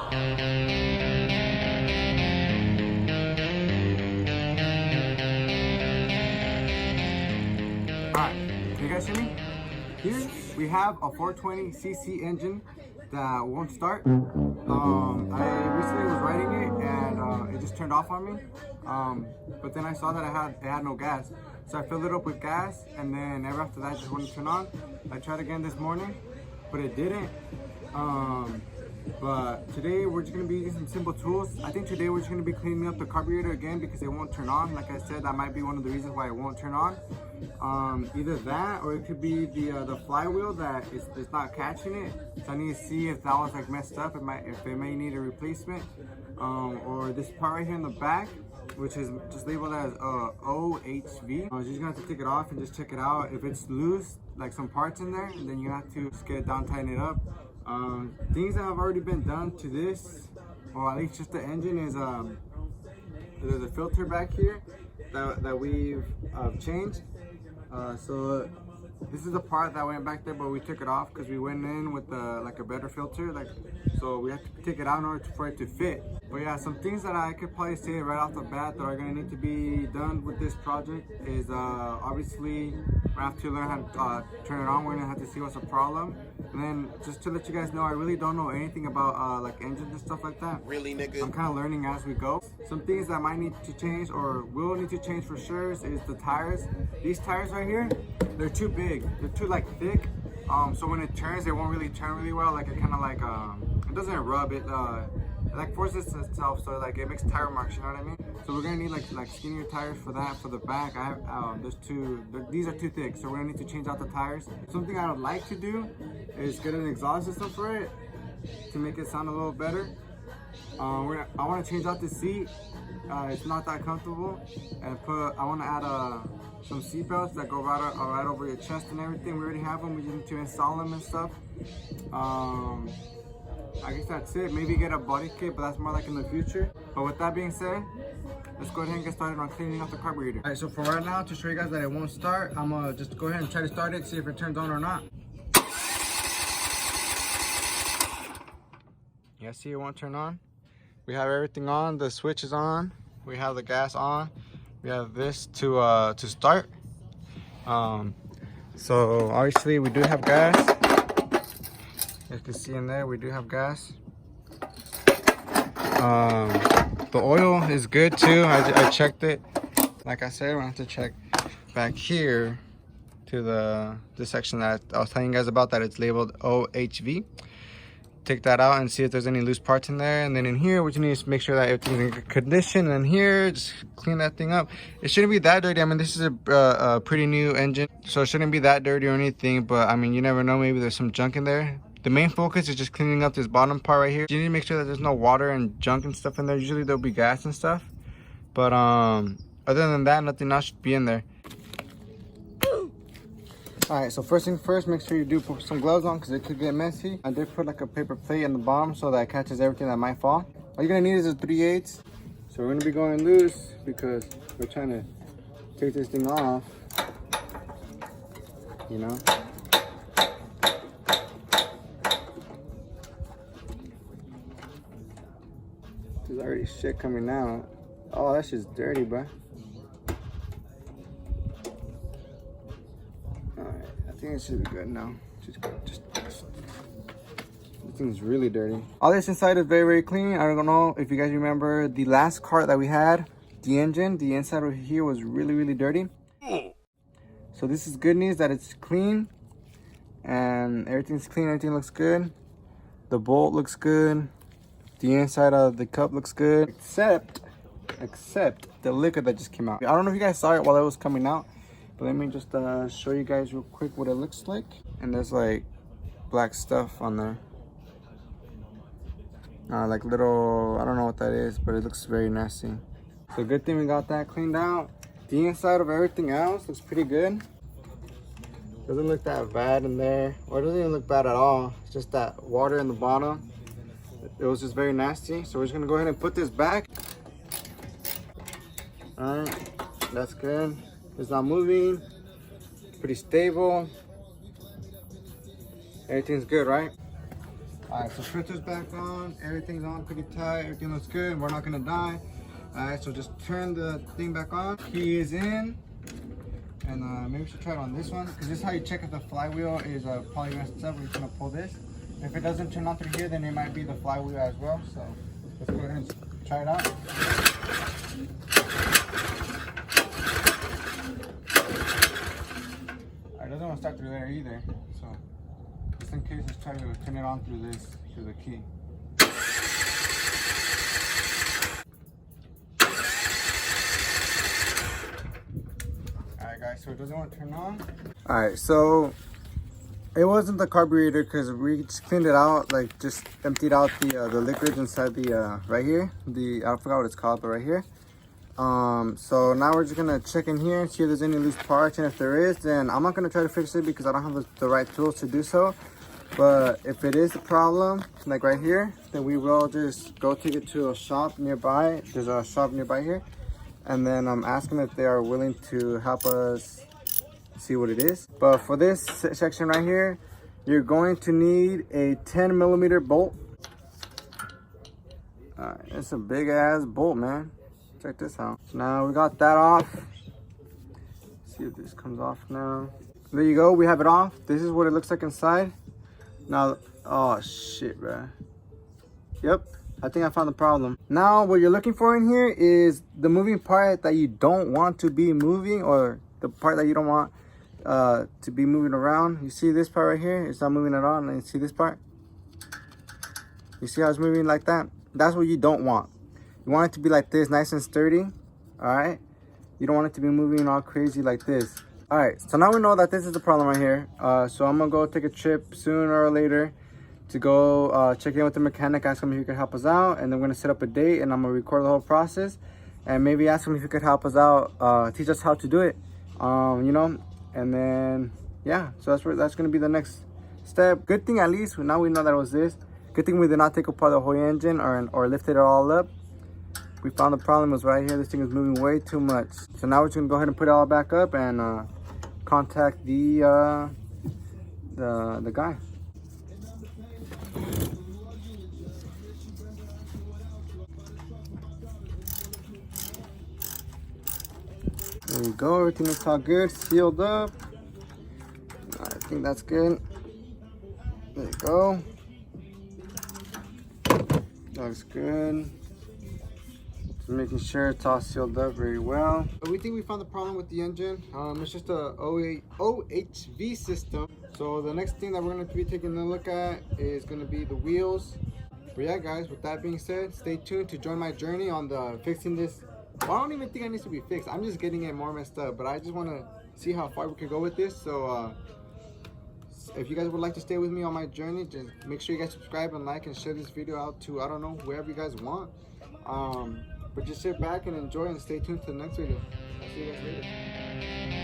Alright, can you guys hear me? Here we have a 420cc engine that won't start. I recently was riding it and it just turned off on me. But then I saw that it had no gas. So I filled it up with gas, and then ever after that it just wouldn't turn on. I tried again this morning, but it didn't. But today we're just gonna be using some simple tools. I think today we're just gonna be cleaning up the carburetor again because it won't turn on. Like I said, that might be one of the reasons why it won't turn on. Either that, or it could be the flywheel that it's not catching it. So I need to see if that was like messed up. If it may need a replacement. Or this part right here in the back, which is just labeled as OHV. You're just gonna have to take it off and just check it out. If it's loose, like some parts in there, then you have to just get it down, tighten it up. Things that have already been done to this, or at least just the engine, is there's a filter back here that we've changed. So this is the part that went back there, but we took it off because we went in with like a better filter, so we have to take it out in order for it to fit. But yeah, some things that I could probably say right off the bat that are going to need to be done with this project is obviously we have to learn how to turn it on. We're going to have to see what's the problem. And then just to let you guys know, I really don't know anything about like engines and stuff like that. Really, nigga? I'm kind of learning as we go. Some things that might need to change, or will need to change for sure, is the tires. These tires right here, they're too big. They're too like thick. So when it turns, it won't really turn really well. Like it kind of like it doesn't rub. It like forces itself, so like it makes tire marks. You know what I mean? So we're gonna need like skinnier tires for that. For the back, I have these are too thick, so we're gonna need to change out the tires. Something I would like to do is get an exhaust system for it to make it sound a little better. I want to change out the seat. It's not that comfortable, and I want to add some seat belts that go right over your chest and everything. We already have them. We just need to install them and stuff. I guess that's it. Maybe get a body kit, but that's more like in the future. But with that being said, let's go ahead and get started on cleaning up the carburetor. All right, so for right now, to show you guys that it won't start, I'm gonna just go ahead and try to start it, see if it turns on or not. Yeah, see, it won't turn on. We have everything on. The switch is on. We have the gas on. We have this to start. So obviously we do have gas. As you can see in there, we do have gas. The oil is good too. I checked it. Like I said, we're gonna have to check back here to this section that I was telling you guys about, that it's labeled OHV. Take that out and see if there's any loose parts in there. And then in here, we just need to make sure that everything's in good condition. And here, just clean that thing up. It shouldn't be that dirty. I mean, this is a pretty new engine, so it shouldn't be that dirty or anything. But I mean, you never know. Maybe there's some junk in there. The main focus is just cleaning up this bottom part right here. You need to make sure that there's no water and junk and stuff in there. Usually there'll be gas and stuff. But other than that, nothing else should be in there. Alright, so first thing first, make sure you do put some gloves on because it could get messy. I did put like a paper plate in the bottom so that it catches everything that might fall. All you're going to need is a 3/8. So we're going to be going loose because we're trying to take this thing off, you know. There's already shit coming out. Oh, that shit's dirty, bro. I think it should be good now. Just this thing's really dirty. All this inside is very, very clean. I don't know if you guys remember the last cart that we had, the engine, the inside over here was really, really dirty. So this is good news that it's clean and everything's clean. Everything looks good. The bolt looks good. The inside of the cup looks good, except the liquid that just came out. I don't know if you guys saw it while it was coming out. But let me just show you guys real quick what it looks like. And there's like black stuff on there. Like little, I don't know what that is, but it looks very nasty. So good thing we got that cleaned out. The inside of everything else looks pretty good. Doesn't look that bad in there. Or it doesn't even look bad at all. It's just that water in the bottom. It was just very nasty. So we're just gonna go ahead and put this back. All right, that's good. It's not moving, pretty stable. Everything's good, right? Alright, so filter's back on, everything's on pretty tight, everything looks good, we're not gonna die. Alright, so just turn the thing back on, key is in, and maybe we should try it on this one, because this is how you check if the flywheel is probably messed up. We're just gonna pull this. If it doesn't turn on through here, then it might be the flywheel as well, so let's go ahead and try it out. It doesn't want to start through there either, so just in case, let's try to turn it on through this, through the key. Alright guys, so it doesn't want to turn on. Alright, so it wasn't the carburetor because we just cleaned it out, like just emptied out the liquids inside the right here. I forgot what it's called, but right here. So now we're just gonna check in here and see if there's any loose parts, and if there is, then I'm not gonna try to fix it because I don't have the right tools to do so. But if it is a problem, like right here, then we will just go take it to a shop nearby. There's a shop nearby here, and then I'm asking if they are willing to help us see what it is. But for this section right here, you're going to need a 10mm bolt. It's a big ass bolt, man. Check this out. So now we got that off. Let's see if this comes off now. There you go, we have it off. This is what it looks like inside. Now, oh shit, bro. Yep, I think I found the problem. Now what you're looking for in here is the moving part that you don't want to be moving, or the part that you don't want to be moving around. You see this part right here? It's not moving at all. And you see this part? You see how it's moving like that? That's what you don't want. You want it to be like this, nice and sturdy. All right, you don't want it to be moving all crazy like this. All right, so now we know that this is the problem right here. So I'm gonna go take a trip sooner or later to go check in with the mechanic, ask him if he could help us out, and then we're gonna set up a date and I'm gonna record the whole process and maybe ask him if he could help us out, teach us how to do it, you know. And then yeah, so that's gonna be the next step. Good thing at least now we know that it was this. Good thing we did not take apart the whole engine or lift it all up. We found the problem was right here. This thing is moving way too much. So now we're just gonna go ahead and put it all back up and contact the guy. There you go. Everything looks all good, sealed up. I think that's good. There you go. Looks good. Making sure it's all sealed up very well. We think we found the problem with the engine. It's just a OHV system. So the next thing that we're going to be taking a look at is going to be the wheels. But yeah guys, with that being said, stay tuned to join my journey on the fixing this. Well, I don't even think it needs to be fixed. I'm just getting it more messed up, but I just want to see how far we can go with this. So if you guys would like to stay with me on my journey, just make sure you guys subscribe and like and share this video out to, I don't know, wherever you guys want. But just sit back and enjoy and stay tuned to the next video. I'll see you guys later.